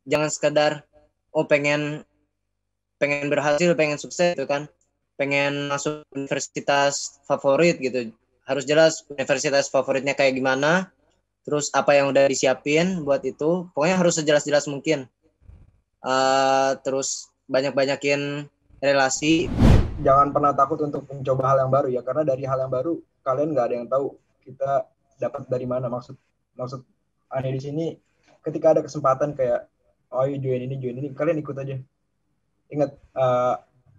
Jangan sekedar pengen berhasil, pengen sukses gitu kan, pengen masuk universitas favorit gitu. Harus jelas universitas favoritnya kayak gimana, terus apa yang udah disiapin buat itu. Pokoknya harus sejelas-jelas mungkin. Terus banyak-banyakin relasi. Jangan pernah takut untuk mencoba hal yang baru ya, karena dari hal yang baru kalian nggak ada yang tahu kita dapat dari mana. Maksud aneh di sini, ketika ada kesempatan kayak join ini, kalian ikut aja. Ingat,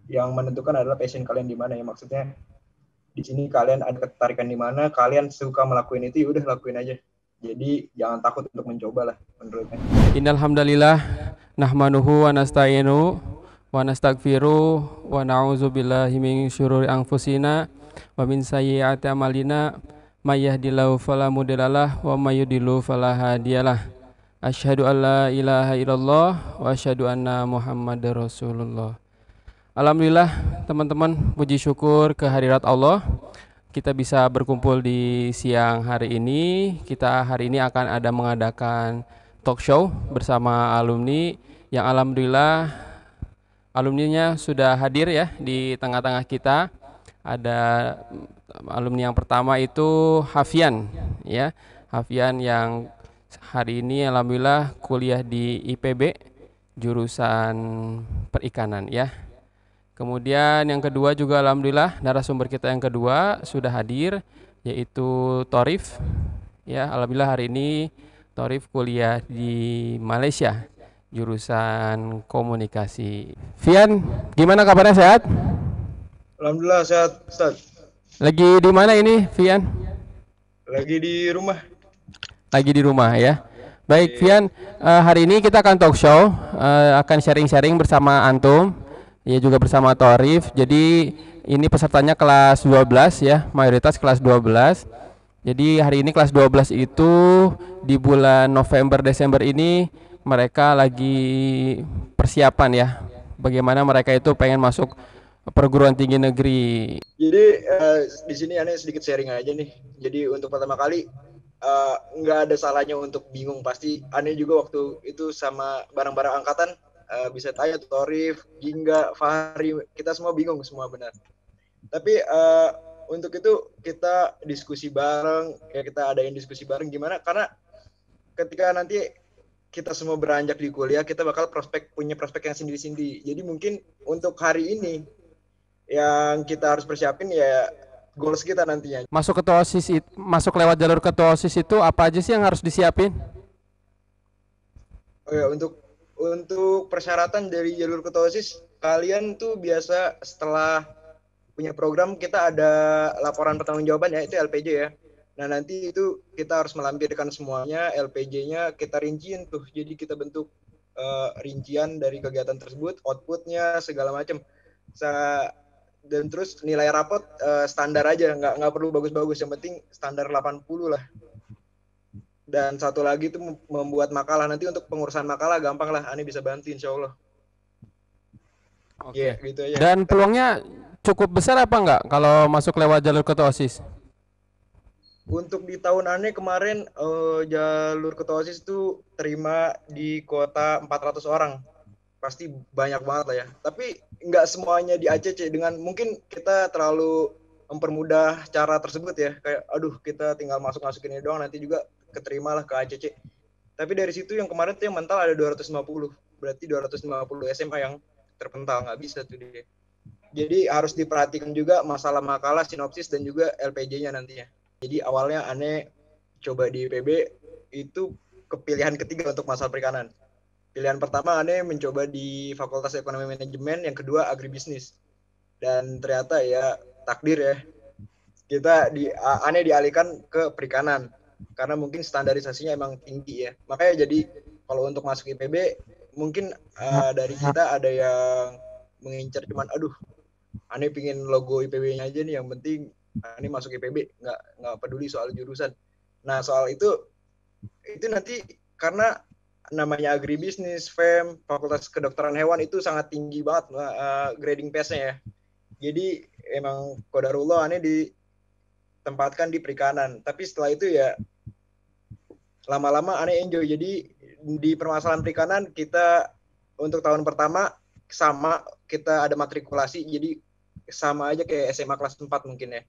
yang menentukan adalah passion kalian di mana ya. Maksudnya di sini kalian ada ketertarikan di mana, kalian suka melakukan itu, ya udah lakuin aja. Jadi jangan takut untuk mencoba lah menurutnya. Innal hamdalillah nahmanuhu wa nasta'inu wa nastaghfiru wa na'udzu billahi min syururi anfusina wa min sayyiati a'malina may yahdihillahu fala mudhillalah wa may yudhlil fala hadiyalah. Asyhadu an la ilaha illallah wa asyhadu anna Muhammadar Rasulullah. Alhamdulillah teman-teman, puji syukur kehadirat Allah. Kita bisa berkumpul di siang hari ini. Kita hari ini akan ada mengadakan talk show bersama alumni yang alhamdulillah alumninya sudah hadir ya di tengah-tengah kita. Ada alumni yang pertama itu Hafian ya. Hafian yang hari ini alhamdulillah kuliah di IPB jurusan perikanan ya. Kemudian yang kedua juga alhamdulillah narasumber kita yang kedua sudah hadir, yaitu Thorif. Ya, alhamdulillah hari ini Thorif kuliah di Malaysia jurusan komunikasi. Fian, gimana kabarnya, sehat? Alhamdulillah sehat, Ustaz. Lagi di mana ini, Fian? Lagi di rumah. Lagi di rumah ya. Baik, Fian, hari ini kita akan talk show, akan sharing-sharing bersama antum. Ya, juga bersama Thorif. Jadi ini pesertanya kelas 12 ya, mayoritas kelas 12. Jadi hari ini kelas 12 itu di bulan November Desember ini mereka lagi persiapan ya. Bagaimana mereka itu pengen masuk perguruan tinggi negeri. Jadi di sini aneh sedikit sharing aja nih. Jadi untuk pertama kali nggak ada salahnya untuk bingung. Pasti aneh juga waktu itu sama barang-barang angkatan bisa tanya tuh Thorif, Gingga, Fahri, kita semua bingung semua benar. Tapi untuk itu kita diskusi bareng, kayak kita adain diskusi bareng gimana, karena ketika nanti kita semua beranjak di kuliah, kita bakal punya prospek yang sendiri-sendiri. Jadi mungkin untuk hari ini yang kita harus persiapin ya goals kita nantinya. Masuk ketua OSIS, masuk lewat jalur ketua OSIS itu apa aja sih yang harus disiapin? Oh ya, untuk persyaratan dari jalur ketua OSIS, kalian tuh biasa setelah punya program kita ada laporan pertanggungjawaban ya, itu LPJ ya. Nah nanti itu kita harus melampirkan semuanya, LPJ-nya kita rinciin tuh, jadi kita bentuk rincian dari kegiatan tersebut, outputnya segala macam. Dan terus nilai rapot standar aja, nggak perlu bagus-bagus, yang penting standar 80 lah. Dan satu lagi itu membuat makalah. Nanti untuk pengurusan makalah gampang lah, Ani bisa bantu insya Allah. Oke. Yeah, gitu aja. Dan peluangnya cukup besar apa enggak kalau masuk lewat jalur ketua OSIS? Untuk di tahun Ani kemarin jalur ketua OSIS itu terima di kuota 400 orang. Pasti banyak banget lah ya. Tapi nggak semuanya di ACC, dengan mungkin kita terlalu mempermudah cara tersebut ya. Kayak aduh kita tinggal masukin ini doang, nanti juga keterima lah ke ACC. Tapi dari situ yang kemarin tuh yang mental ada 250. Berarti 250 SMA yang terpental, nggak bisa tuh dia. Jadi harus diperhatikan juga masalah makalah, sinopsis, dan juga LPJ-nya nantinya. Jadi awalnya aneh coba di IPB itu kepilihan ketiga untuk masalah perikanan. Pilihan pertama aneh mencoba di Fakultas Ekonomi Manajemen, yang kedua agribisnis. Dan ternyata ya takdir ya, kita aneh dialihkan ke perikanan karena mungkin standarisasinya emang tinggi ya. Makanya jadi kalau untuk masuk IPB mungkin dari kita ada yang mengincar cuman aduh aneh pingin logo IPB-nya aja nih, yang penting aneh masuk IPB, nggak peduli soal jurusan. Nah soal itu nanti karena namanya agribisnis, FEM, Fakultas Kedokteran Hewan itu sangat tinggi banget grading pace-nya ya. Jadi emang qadarullah aneh ditempatkan di perikanan. Tapi setelah itu ya lama-lama aneh enjoy. Jadi di permasalahan perikanan kita untuk tahun pertama sama, kita ada matrikulasi, jadi sama aja kayak SMA kelas 4 mungkin ya.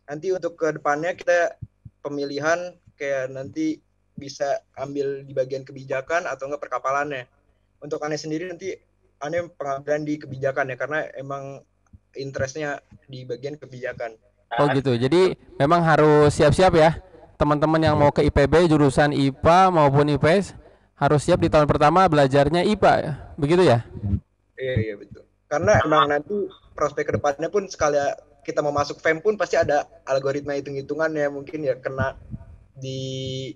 Nanti untuk ke depannya kita pemilihan kayak nanti bisa ambil di bagian kebijakan atau enggak perkapalannya. Untuk Ane sendiri nanti Ane pengambilan di kebijakan ya, karena emang interestnya di bagian kebijakan. Oh gitu. Jadi memang harus siap-siap ya. Teman-teman yang mau ke IPB jurusan IPA maupun IPS harus siap di tahun pertama belajarnya IPA ya. Begitu ya? Iya betul. Karena emang nanti prospek kedepannya pun sekali kita mau masuk FEM pun pasti ada algoritma hitung-hitungan ya, mungkin ya kena di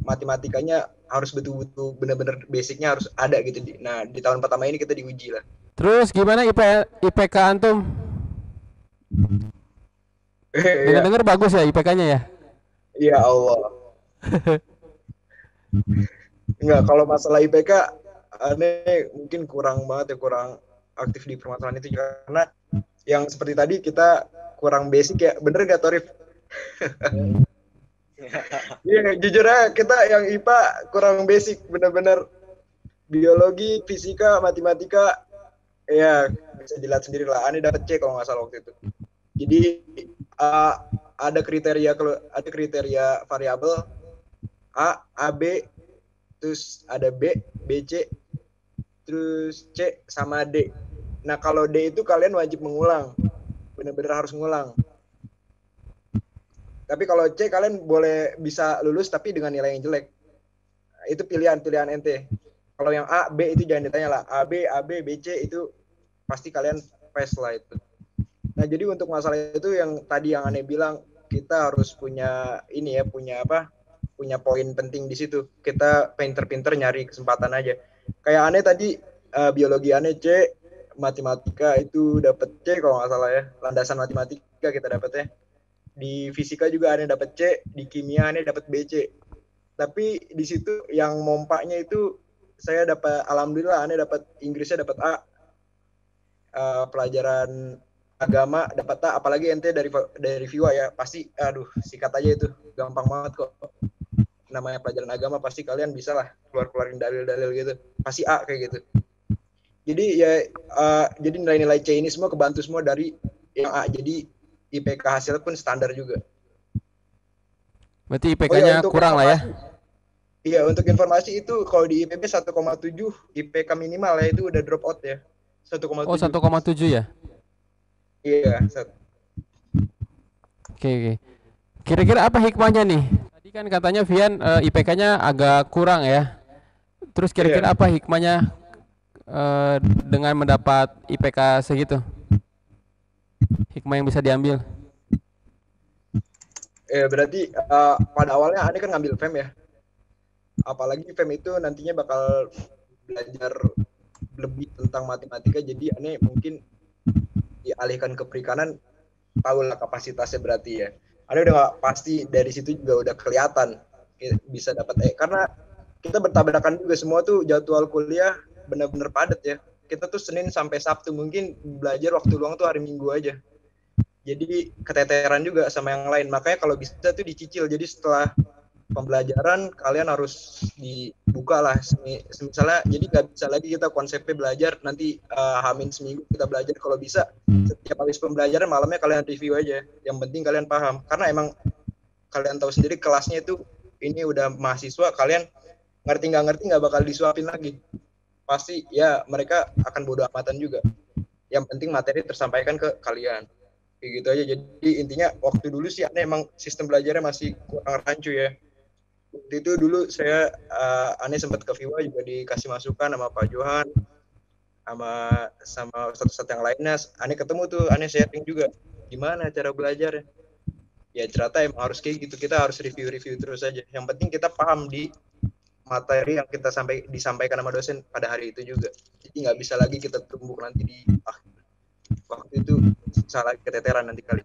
matematikanya harus betul-betul benar-benar basicnya harus ada gitu. Nah di tahun pertama ini kita diuji lah. Terus gimana IPK antum? Dengar-dengar bagus ya IPK-nya ya? Ya Allah. Enggak, kalau masalah IPK aneh mungkin kurang banget ya, kurang aktif di permasalahan itu, karena yang seperti tadi kita kurang basic ya, bener gak Torif? Iya, jujur aja kita yang IPA kurang basic, bener-bener biologi, fisika, matematika, ya bisa dilihat sendiri lah. Aneh dapat C kalau nggak salah waktu itu. Jadi ada kriteria variabel A, B, terus ada B, C, terus C sama D. Nah kalau D itu kalian wajib mengulang, benar-benar harus ngulang. Tapi kalau C kalian boleh bisa lulus tapi dengan nilai yang jelek. Itu pilihan ente. Kalau yang A, B itu jangan ditanya lah. A, B, B, C itu pasti kalian pass lah itu. Nah jadi untuk masalah itu yang tadi yang Ane bilang, kita harus punya ini ya, punya poin penting di situ. Kita pinter-pinter nyari kesempatan aja. Kayak Ane tadi biologi Ane C, matematika itu dapat C kalau nggak salah ya. Landasan matematika kita dapatnya. Di fisika juga Ane dapat C, di kimia Ane dapat BC. Tapi di situ yang mompaknya itu saya dapat, alhamdulillah Ane dapat Inggrisnya dapat A. Pelajaran agama dapat A, apalagi ente dari FIWA ya, pasti aduh sikat aja itu, gampang banget kok. Namanya pelajaran agama pasti kalian bisa lah keluarin dalil-dalil gitu, pasti A kayak gitu. Jadi ya jadi nilai-nilai C ini semua kebantu semua dari yang A, jadi IPK hasilnya pun standar juga. Berarti IPK-nya kurang lah ya? Iya, untuk informasi itu kalau di IPB 1,7 IPK minimal ya, itu udah drop out ya. 1,7. Oh 1,7 ya? Iya. Oke. Kira-kira apa hikmahnya nih? Tadi kan katanya Vian IPK-nya agak kurang ya. Terus kira-kira apa hikmahnya dengan mendapat IPK segitu? Hikmah yang bisa diambil? Berarti pada awalnya Ane kan ngambil FEM ya. Apalagi FEM itu nantinya bakal belajar lebih tentang matematika, jadi Ane mungkin dialihkan ke perikanan, tahulah kapasitasnya berarti ya. Ane udah gak pasti dari situ juga udah kelihatan bisa dapat karena kita bertabrakan juga semua tuh jadwal kuliah benar-benar padat ya. Kita tuh Senin sampai Sabtu, mungkin belajar waktu luang tuh hari Minggu aja. Jadi keteteran juga sama yang lain. Makanya kalau bisa tuh dicicil. Jadi setelah pembelajaran kalian harus dibuka lah. Misalnya jadi nggak bisa lagi kita konsepnya belajar nanti hamin seminggu kita belajar. Kalau bisa setiap habis pembelajaran malamnya kalian review aja. Yang penting kalian paham. Karena emang kalian tahu sendiri kelasnya itu ini udah mahasiswa, kalian ngerti nggak bakal disuapin lagi. Pasti ya mereka akan bodo amatan juga. Yang penting materi tersampaikan ke kalian. Kayak gitu aja. Jadi intinya waktu dulu sih emang sistem belajarnya masih kurang rancu ya. Waktu itu dulu saya Ane sempat ke FIWA juga dikasih masukan sama Pak Johan sama ustadz-ustadz yang lainnya. Ane ketemu tuh, Ane sharing juga gimana cara belajar. Ya ternyata emang harus kayak gitu, kita harus review terus aja. Yang penting kita paham di materi yang kita disampaikan sama dosen pada hari itu juga. Jadi nggak bisa lagi kita tumbuk nanti di waktu itu salah keteteran nanti kali.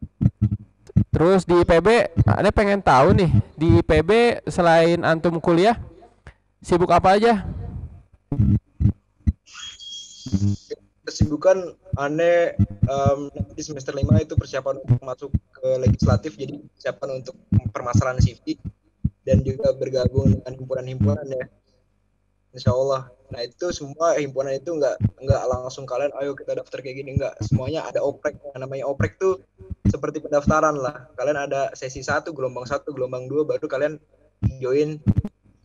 Terus di IPB, Anda pengen tahu nih, di IPB selain antum kuliah, sibuk apa aja? Kesibukan Ane nanti semester 5 itu persiapan untuk masuk ke legislatif, jadi persiapan untuk permasalahan CV dan juga bergabung dengan himpunan-himpunan ya. insya Allah. Nah itu semua himpunan itu nggak langsung kalian ayo kita daftar kayak gini, nggak, semuanya ada oprek. Yang namanya oprek tuh seperti pendaftaran lah, kalian ada sesi 1, gelombang 1, gelombang 2, baru kalian join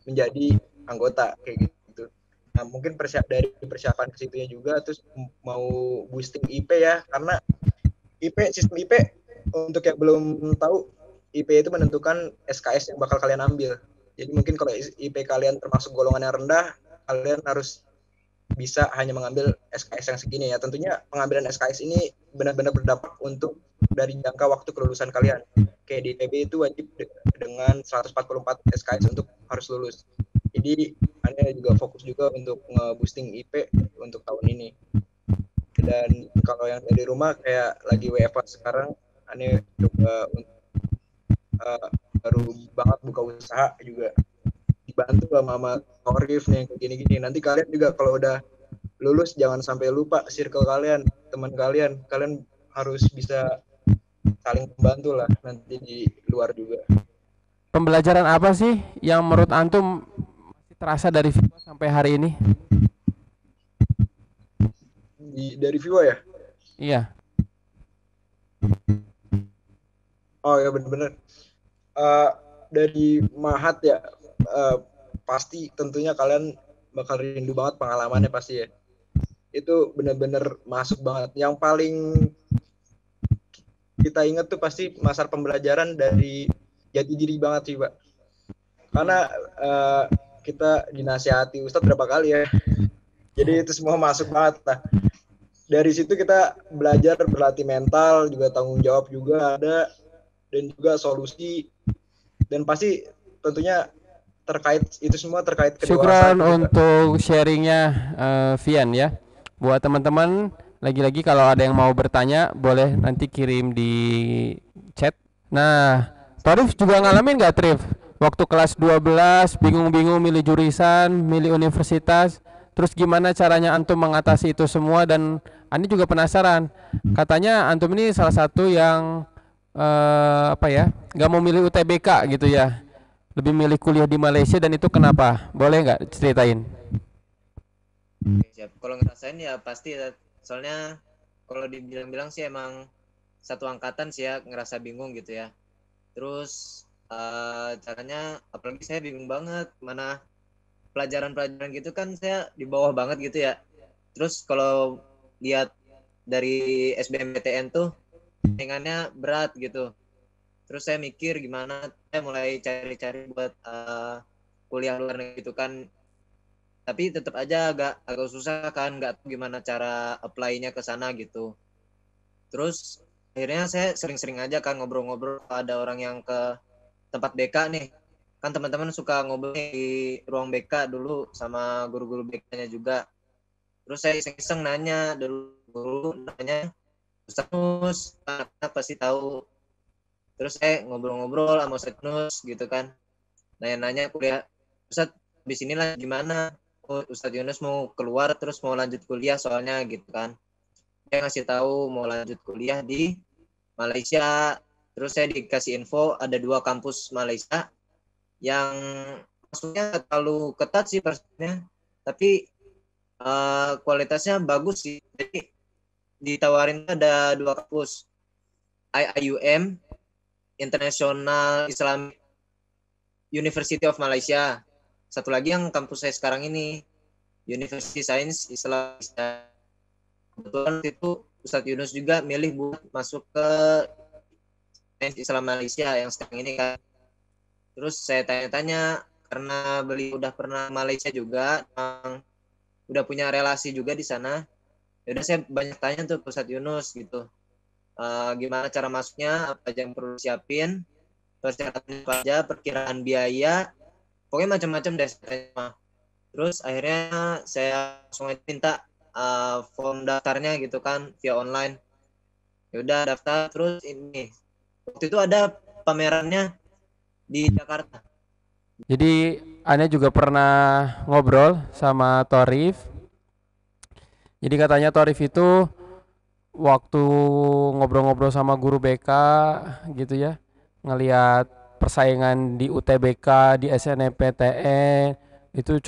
menjadi anggota kayak gitu. Nah mungkin dari persiapan ke situnya juga, terus mau boosting IP ya, karena sistem IP untuk yang belum tahu, IP itu menentukan SKS yang bakal kalian ambil. Jadi mungkin kalau IP kalian termasuk golongan yang rendah, kalian harus bisa hanya mengambil SKS yang segini ya. Tentunya pengambilan SKS ini benar-benar berdampak untuk dari jangka waktu kelulusan kalian. Kayak di ITB itu wajib dengan 144 SKS untuk harus lulus. Jadi Anda juga fokus juga untuk nge-boosting IP untuk tahun ini. Dan kalau yang dari rumah kayak lagi WFH sekarang, Anda coba baru banget buka usaha juga, dibantu sama Torif nih kayak gini-gini. Nanti kalian juga kalau udah lulus jangan sampai lupa circle kalian, teman kalian harus bisa saling membantu lah nanti di luar juga. Pembelajaran apa sih yang menurut antum masih terasa dari FIBA sampai hari ini? Dari FIBA ya? Iya. Oh ya benar-benar. Dari Mahat ya, pasti tentunya kalian bakal rindu banget pengalamannya pasti ya. Itu benar-benar masuk banget. Yang paling kita ingat tuh pasti masa pembelajaran dari jati diri banget sih, Pak. Karena kita dinasihati Ustadz berapa kali ya. Jadi itu semua masuk banget lah. Dari situ kita belajar berlatih mental, juga tanggung jawab juga ada, dan juga solusi. Dan pasti tentunya itu semua terkait kedewasaan. Syukran untuk sharingnya Vian ya. Buat teman-teman, lagi-lagi kalau ada yang mau bertanya boleh nanti kirim di chat. Nah, Torif juga ngalamin nggak Trif? Waktu kelas 12 bingung-bingung milih jurusan, milih universitas, terus gimana caranya antum mengatasi itu semua? Dan Ani juga penasaran, katanya antum ini salah satu yang nggak mau milih UTBK gitu ya, lebih milih kuliah di Malaysia, dan itu kenapa? Boleh nggak ceritain? Siap. Kalau ngerasain ya pasti, soalnya kalau dibilang-bilang sih emang satu angkatan sih ya ngerasa bingung gitu ya. Terus caranya, apalagi saya bingung banget mana pelajaran-pelajaran gitu kan, saya di bawah banget gitu ya. Terus kalau lihat dari SBMPTN tuh saingannya berat gitu. Terus saya mikir gimana, saya mulai cari-cari buat kuliah luar negeri gitu kan. Tapi tetap aja agak susah kan, nggak tahu gimana cara apply-nya ke sana gitu. Terus akhirnya saya sering-sering aja kan ngobrol-ngobrol, ada orang yang ke tempat BK nih. Kan teman-teman suka ngobrol di ruang BK dulu sama guru-guru BK-nya juga. Terus saya iseng-iseng nanya dulu, nanya Ustaz Nus, anak-anak pasti tahu. Terus saya ngobrol-ngobrol sama Ustaz Nus gitu kan. Nanya-nanya kuliah, Ustaz habis inilah gimana? Ustadz Yunus mau keluar terus mau lanjut kuliah soalnya gitu kan. Dia ngasih tahu mau lanjut kuliah di Malaysia. Terus saya dikasih info ada 2 kampus Malaysia yang maksudnya terlalu ketat sih persnya, tapi kualitasnya bagus sih. Jadi ditawarin ada 2 kampus, IIUM, International Islamic University of Malaysia. Satu lagi yang kampus saya sekarang ini, University Science Islam. Kebetulan itu Ustadz Yunus juga milih buat masuk ke Science Islam Malaysia yang sekarang ini kan. Terus saya tanya-tanya, karena beliau udah pernah Malaysia juga, udah punya relasi juga di sana. Yaudah saya banyak tanya tuh ke Ustadz Yunus gitu. Gimana cara masuknya, apa aja yang perlu siapin, persyaratan apa aja, perkiraan biaya, pokoknya macam-macam deh. Terus akhirnya saya langsung minta form daftarnya gitu kan via online. Ya udah daftar, terus ini waktu itu ada pamerannya di Jakarta. Jadi Anda juga pernah ngobrol sama Torif. Jadi katanya Torif itu waktu ngobrol-ngobrol sama guru BK gitu ya, ngelihat persaingan di UTBK, di SNMPTN itu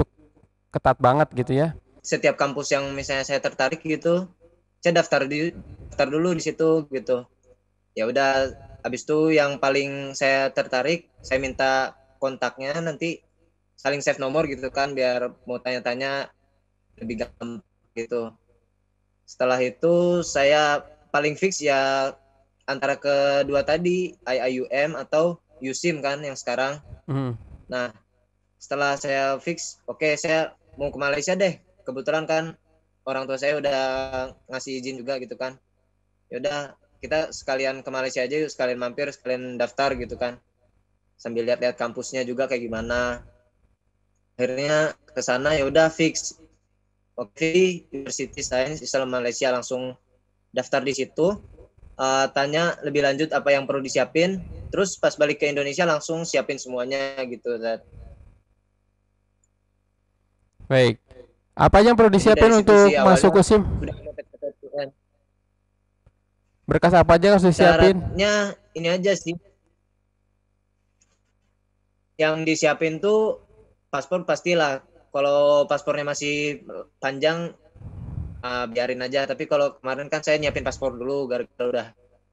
ketat banget gitu ya. Setiap kampus yang misalnya saya tertarik gitu, saya daftar dulu di situ gitu. Ya udah, habis itu yang paling saya tertarik, saya minta kontaknya, nanti saling save nomor gitu kan, biar mau tanya-tanya lebih gampang gitu. Setelah itu saya paling fix ya antara kedua tadi, IIUM atau USIM kan yang sekarang. Nah, setelah saya fix, oke, saya mau ke Malaysia deh. Kebetulan kan orang tua saya udah ngasih izin juga gitu kan. Ya udah, kita sekalian ke Malaysia aja yuk, sekalian mampir, sekalian daftar gitu kan. Sambil lihat-lihat kampusnya juga kayak gimana. Akhirnya ke sana ya udah fix. Oke, University Science Islam Malaysia, langsung daftar di situ. Tanya lebih lanjut apa yang perlu disiapin. Terus pas balik ke Indonesia langsung siapin semuanya gitu. Baik. Apa yang perlu disiapin untuk masuk USIM? Berkas apa aja harus disiapin? Syaratnya ini aja sih. Yang disiapin tuh paspor pastilah. Kalau paspornya masih panjang, biarin aja. Tapi kalau kemarin kan saya nyiapin paspor dulu gara-gara udah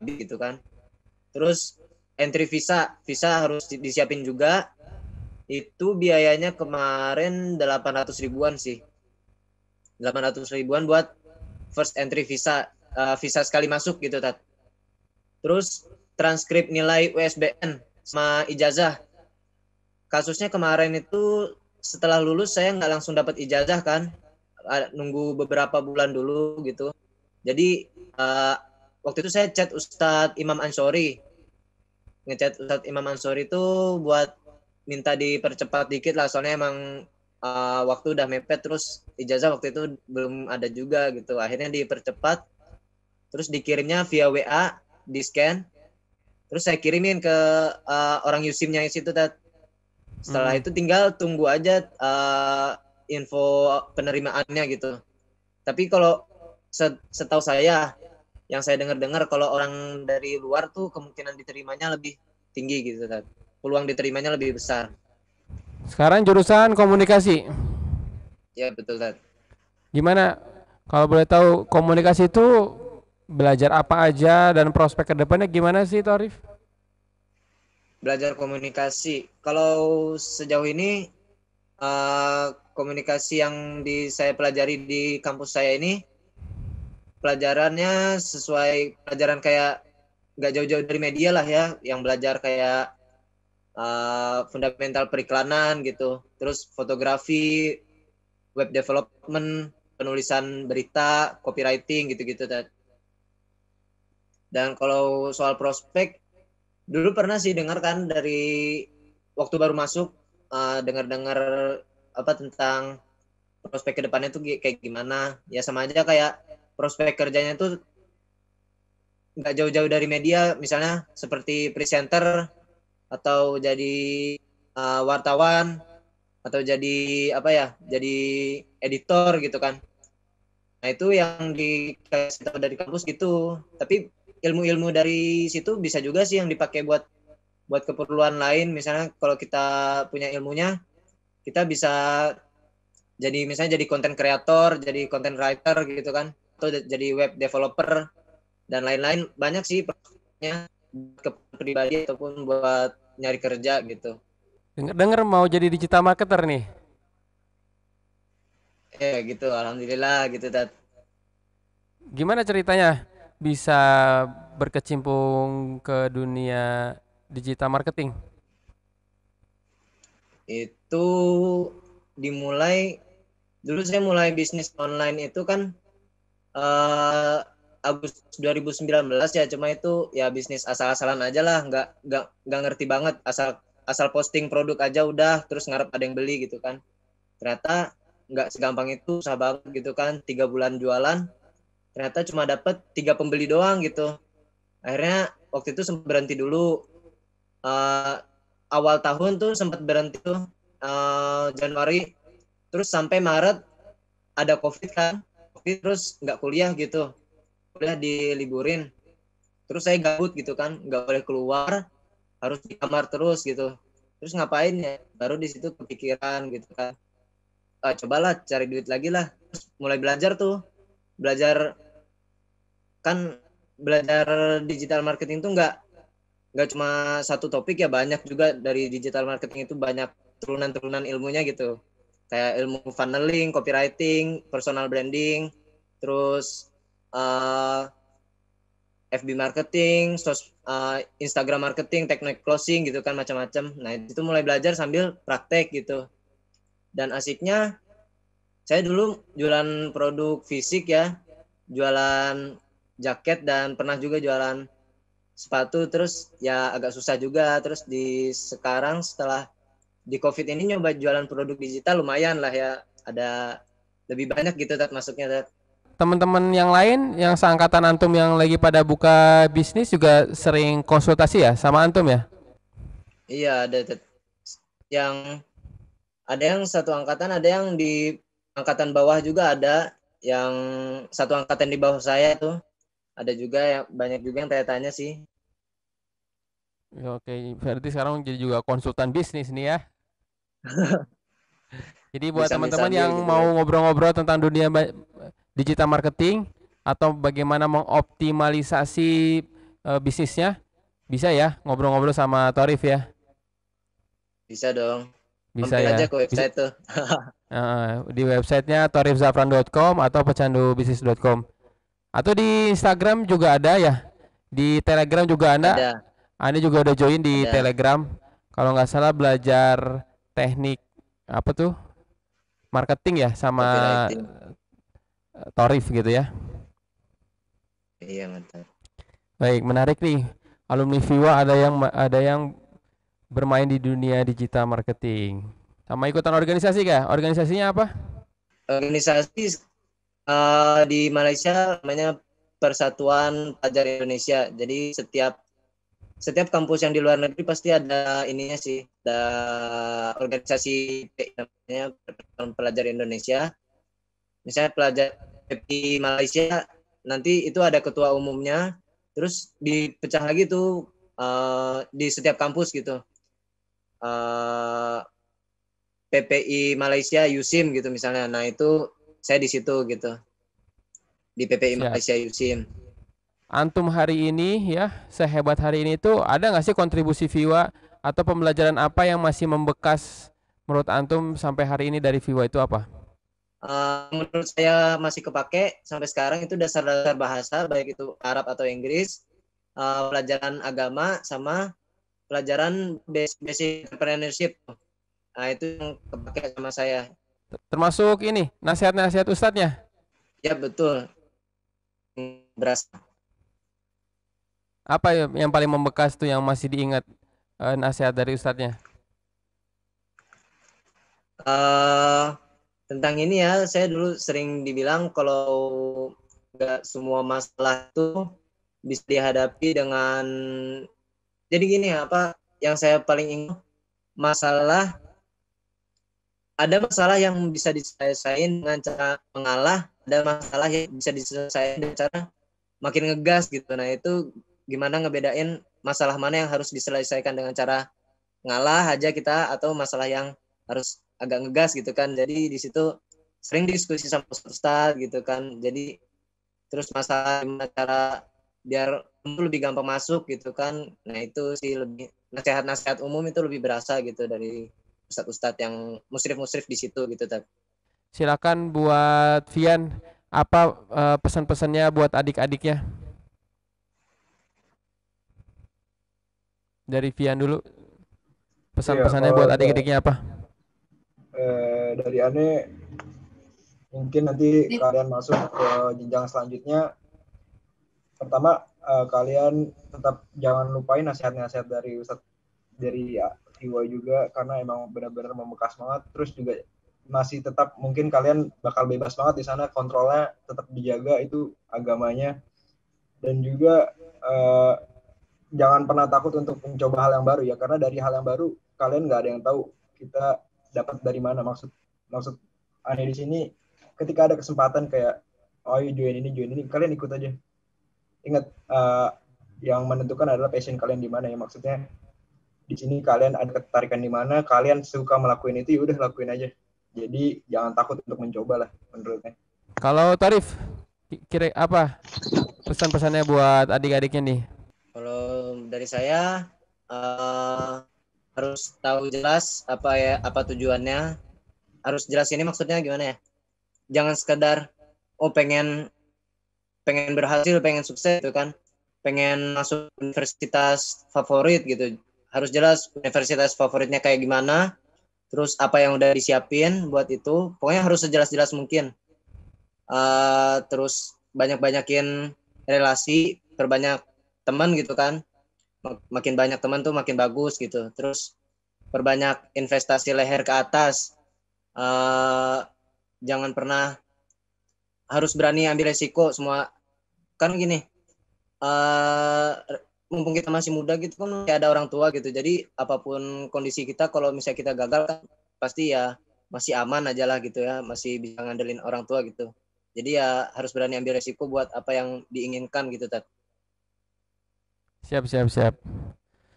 gitu kan. Terus entry visa harus disiapin juga. Itu biayanya kemarin 800 ribuan sih. 800 ribuan buat first entry visa, visa sekali masuk gitu, Tat. Terus transkrip nilai USBN sama ijazah. Kasusnya kemarin itu setelah lulus saya nggak langsung dapat ijazah kan, nunggu beberapa bulan dulu gitu. Jadi waktu itu saya chat Ustadz Imam Ansori, ngechat Ustadz Imam Ansori itu buat minta dipercepat dikit lah, soalnya emang waktu udah mepet, terus ijazah waktu itu belum ada juga gitu. Akhirnya dipercepat, terus dikirimnya via WA, di scan, terus saya kirimin ke orang Yusimnya di situ. Setelah itu tinggal tunggu aja info penerimaannya gitu. Tapi kalau setahu saya, yang saya dengar kalau orang dari luar tuh kemungkinan diterimanya lebih tinggi gitu, Tat. Peluang diterimanya lebih besar. Sekarang jurusan komunikasi. Ya betul, Tat. Gimana kalau boleh tahu komunikasi itu belajar apa aja dan prospek kedepannya gimana sih, Torif? Belajar komunikasi. Kalau sejauh ini komunikasi yang saya pelajari di kampus saya ini, pelajarannya sesuai pelajaran kayak nggak jauh-jauh dari media lah ya, yang belajar kayak fundamental periklanan gitu, terus fotografi, web development, penulisan berita, copywriting gitu-gitu. Dan kalau soal prospek, dulu pernah sih dengar kan dari waktu baru masuk, dengar-dengar apa tentang prospek kedepannya tuh kayak gimana. Ya sama aja kayak prospek kerjanya tuh nggak jauh-jauh dari media, misalnya seperti presenter atau jadi wartawan atau jadi apa ya, jadi editor gitu kan. Nah itu yang dikasih tahu dari kampus gitu. Tapi ilmu-ilmu dari situ bisa juga sih yang dipakai buat keperluan lain. Misalnya kalau kita punya ilmunya, kita bisa jadi misalnya jadi content creator, jadi content writer gitu kan, atau jadi web developer dan lain-lain. Banyak sih prosesnya ke pribadi ataupun buat nyari kerja gitu. Dengar mau jadi digital marketer nih. Ya gitu, alhamdulillah gitu, Tat. Gimana ceritanya bisa berkecimpung ke dunia digital marketing? Itu dimulai dulu, saya mulai bisnis online itu kan Agustus 2019 ya, cuma itu ya bisnis asal-asalan aja lah, nggak ngerti banget, asal posting produk aja udah, terus ngarep ada yang beli gitu kan. Ternyata nggak segampang itu, susah banget gitu kan. 3 bulan jualan ternyata cuma dapet 3 pembeli doang gitu. Akhirnya waktu itu sempat berhenti dulu. Awal tahun tuh sempat berhenti tuh, Januari, terus sampai Maret ada COVID kan, terus nggak kuliah gitu, kuliah diliburin, terus saya gabut gitu kan, nggak boleh keluar, harus di kamar terus gitu. Terus ngapain ya, baru di situ kepikiran gitu kan, cobalah cari duit lagi lah. Terus mulai belajar tuh, belajar kan, belajar digital marketing tuh nggak cuma satu topik ya, banyak juga dari digital marketing itu, banyak turunan-turunan ilmunya gitu, kayak ilmu funneling, copywriting, personal branding, terus FB marketing, Instagram marketing, teknik closing gitu kan, macam-macam. Nah itu mulai belajar sambil praktek gitu. Dan asiknya saya dulu jualan produk fisik ya, jualan jaket dan pernah juga jualan sepatu, terus ya agak susah juga. Terus sekarang setelah di COVID ini nyoba jualan produk digital, lumayan lah ya, ada lebih banyak gitu masuknya. Teman-teman yang lain yang seangkatan antum yang lagi pada buka bisnis juga sering konsultasi ya sama antum ya? Iya, yang yang satu angkatan, ada yang di angkatan bawah juga, ada yang satu angkatan di bawah saya tuh, ada juga yang banyak juga yang tanya-tanya sih. Oke, berarti sekarang jadi juga konsultan bisnis nih ya. Jadi buat teman-teman Sambil-sambil yang gitu mau kan. ngobrol-ngobrol tentang dunia digital marketing atau bagaimana mengoptimalisasi bisnisnya, bisa ya ngobrol-ngobrol sama Torif ya. Bisa dong. Bisa Mampir aja ya. ke website tuh. Di websitenya torifzafran.com atau pecandubisnis.com. Atau di Instagram juga ada ya. Di Telegram juga ada. Ada, Anda juga udah join di ada. Telegram. Kalau nggak salah belajar teknik apa tuh marketing ya sama Copywriting. Torif gitu ya. Iya, mantap. Baik, menarik nih. Alumni Viwa ada yang bermain di dunia digital marketing. Sama ikutan organisasi kah? Organisasinya apa? Organisasi di Malaysia namanya Persatuan Pelajar Indonesia. Jadi setiap kampus yang di luar negeri pasti ada ininya sih, ada organisasi namanya Persatuan Pelajar Indonesia. Misalnya pelajar PPI Malaysia, nanti itu ada ketua umumnya, terus dipecah lagi tuh di setiap kampus gitu. PPI Malaysia USIM gitu misalnya. Nah itu saya di situ gitu, di PPI Siap. Malaysia USIM. Antum hari ini ya, sehebat hari ini tuh ada nggak sih kontribusi Viwa atau pembelajaran apa yang masih membekas menurut antum sampai hari ini dari Viwa itu apa? Menurut saya masih kepake sampai sekarang itu dasar-dasar bahasa, baik itu Arab atau Inggris, pelajaran agama, sama pelajaran basic entrepreneurship. Nah itu yang kepake sama saya. Termasuk ini nasihat-nasihat ustadznya. Ya betul, berasa. Apa yang paling membekas tuh yang masih diingat nasihat dari ustadznya? Tentang ini ya, saya dulu sering dibilang kalau nggak semua masalah itu bisa dihadapi dengan, jadi gini, apa yang saya paling ingat, ada masalah yang bisa diselesaikan dengan cara mengalah, ada masalah yang bisa diselesaikan dengan cara makin ngegas gitu. Nah itu gimana ngebedain masalah mana yang harus diselesaikan dengan cara ngalah aja kita, atau masalah yang harus agak ngegas gitu kan. Jadi di situ sering diskusi sama Ustaz gitu kan. Jadi terus masalah gimana cara biar lebih gampang masuk gitu kan. Nah itu sih, lebih nasihat-nasihat umum itu lebih berasa gitu dari ustadz-ustadz yang musyrif-musyrif di situ gitu. Silakan buat Vian, apa pesan-pesannya buat adik-adiknya? Dari Vian dulu, pesan-pesannya buat adik-adiknya apa? Dari Ane, mungkin nanti kalian masuk ke jenjang selanjutnya. Pertama, kalian tetap jangan lupain nasihat-nasihat dari Ustadz, dari Iwa juga, karena emang benar-benar membekas banget. Terus juga masih tetap mungkin kalian bakal bebas banget di sana, kontrolnya tetap dijaga itu agamanya. Dan juga jangan pernah takut untuk mencoba hal yang baru ya, karena dari hal yang baru kalian nggak ada yang tahu kita dapat dari mana. Maksud Ane di sini, ketika ada kesempatan kayak join ini, kalian ikut aja. Ingat, yang menentukan adalah passion kalian di mana ya. Maksudnya di sini kalian ada ketertarikan di mana, kalian suka melakukan itu, ya udah lakuin aja. Jadi jangan takut untuk mencoba lah menurutnya. Kalau Tarif, kira apa pesan-pesannya buat adik-adiknya nih? Kalau dari saya harus tahu jelas apa tujuannya. Harus jelas ini maksudnya gimana ya? Jangan sekedar pengen berhasil, pengen sukses itu kan. Pengen masuk universitas favorit gitu. Harus jelas universitas favoritnya kayak gimana. Terus apa yang udah disiapin buat itu. Pokoknya harus sejelas-jelas mungkin. Terus banyak-banyakin relasi, perbanyak teman gitu kan. Makin banyak teman tuh makin bagus gitu. Terus perbanyak investasi leher ke atas. Jangan pernah, harus berani ambil resiko semua. Kan gini, mumpung kita masih muda gitu kan, masih ada orang tua gitu. Jadi apapun kondisi kita, kalau misalnya kita gagal kan pasti ya masih aman aja lah gitu ya. Masih bisa ngandelin orang tua gitu. Jadi ya harus berani ambil resiko buat apa yang diinginkan gitu, Tat. Siap.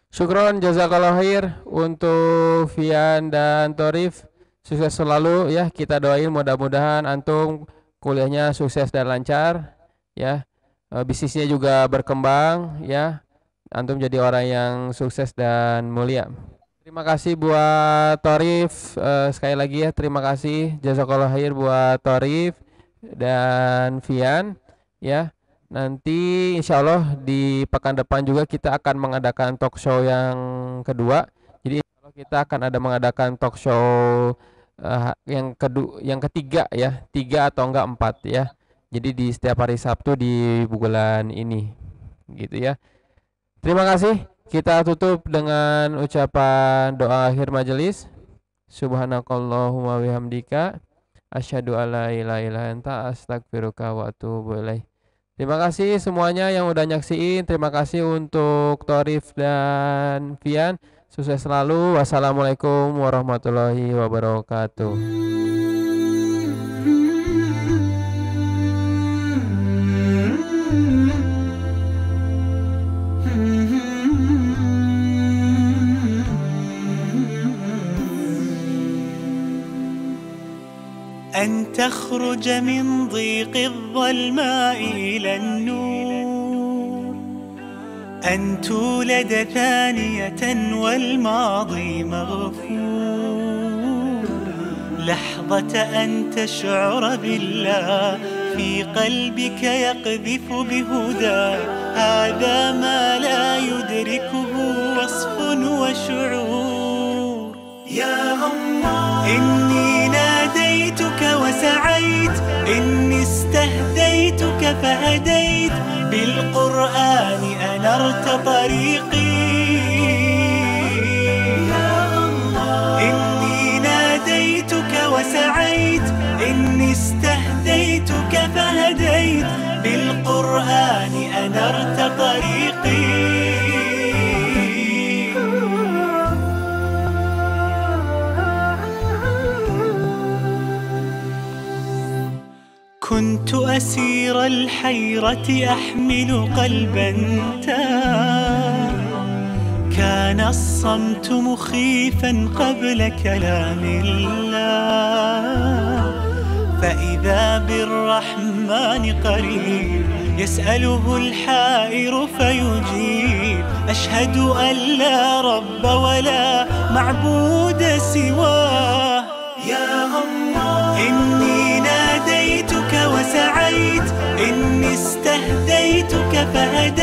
Syukron, jazakallah khair untuk Fian dan Torif. Sukses selalu ya, kita doain mudah-mudahan antum kuliahnya sukses dan lancar ya. Bisnisnya juga berkembang ya. Antum jadi orang yang sukses dan mulia. Terima kasih buat Torif, sekali lagi ya terima kasih jazakallah khair buat Torif dan Fian ya. Nanti insya Allah di pekan depan juga kita akan mengadakan talk show yang kedua. Jadi kita akan mengadakan talk show yang ketiga ya, 3 atau enggak 4 ya. Jadi di setiap hari Sabtu di bulan ini gitu ya. Terima kasih. Kita tutup dengan ucapan doa akhir majelis. Subhanakallahumma wihamdika asyhadu alla ilaha illa anta astaghfiruka wa atubu ilaik. Terima kasih semuanya yang udah nyaksiin. Terima kasih untuk Torif dan Fian. Sukses selalu. Wassalamualaikum warahmatullahi wabarakatuh. أن تخرج من ضيق الظلماء إلى النور، أن تولد ثانية والماضي مغفور، لحظة أن تشعر بالله في قلبك يقذف بهدى، هذا ما لا يدركه وصف وشعور. يا الله إني ناديتك وسعيت، إني استهديتك فهديت، بالقرآن أنرت طريقي. يا الله إني ناديتك وسعيت، إني استهديتك فهديت، بالقرآن أنرت طريقي. كنت أسير الحيرة أحمل قلبا تاه، كان الصمت مخيفا قبل كلام الله، فإذا بالرحمن قريب يسأله الحائر فيجيب، أشهد أن لا رب ولا معبود سواه. يا الله إني ناديتك وسعيت، إني استهديتك فهديت،